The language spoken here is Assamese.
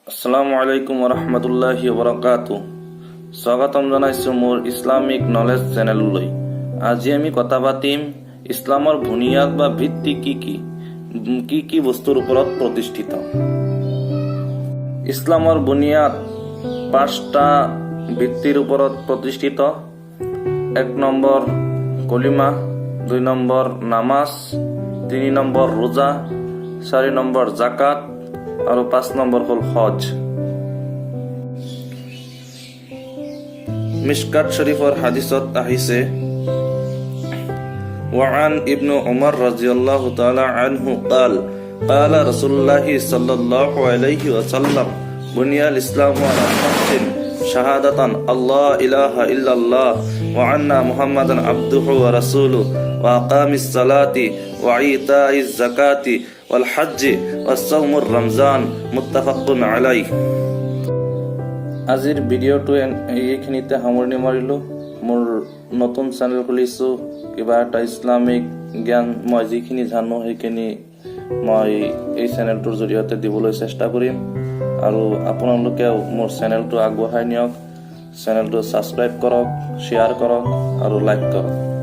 আসসালামু আলাইকুম ওৰহমতুল্লাহি ওবৰাকাতু। স্বাগতম জনাইছো মোৰ ইসলামিক নলেজ চেনেললৈ। আজি আমি কথা পাতিম ইছলামৰ বুনিয়াদ বা ভিত্তি কি কি বস্তুৰ ওপৰত প্ৰতিষ্ঠিত। ইছলামৰ বুনিয়াদ 5টা ভিত্তিৰ ওপৰত প্ৰতিষ্ঠিত। 1 নম্বৰ কলিমা, 2 নম্বৰ নামাজ, 3 নম্বৰ ৰোজা, 4 নম্বৰ জাকাত আৰু 5 নম্বৰ হ'ল হজ। মিশকাত শরীফর হাদিসত আহিছে وعن ابن عمر رضي الله تعالى عنه قال قال رسول الله صلى الله عليه وسلم بني الإسلام على 5 شهادة الله إله إلا الله وأن محمدا عبده ورسوله وأقام الصلاة وإيتاء الزكاة والحج والصوم الرمضان متفق عليه। আজিৰ ভিডিঅ'টো এইখিনিতে সামৰণি মাৰিলোঁ। মোৰ নতুন চেনেল খুলিছোঁ, কিবা এটা ইছলামিক জ্ঞান মই যিখিনি জানো সেইখিনি মই এই চেনেলটোৰ জৰিয়তে দিবলৈ চেষ্টা কৰিম। আৰু আপোনালোকেও মোৰ চেনেলটো আগবঢ়াই নিয়ক। চেনেলটো ছাবস্ক্ৰাইব কৰক, শ্বেয়াৰ কৰক আৰু লাইক কৰক।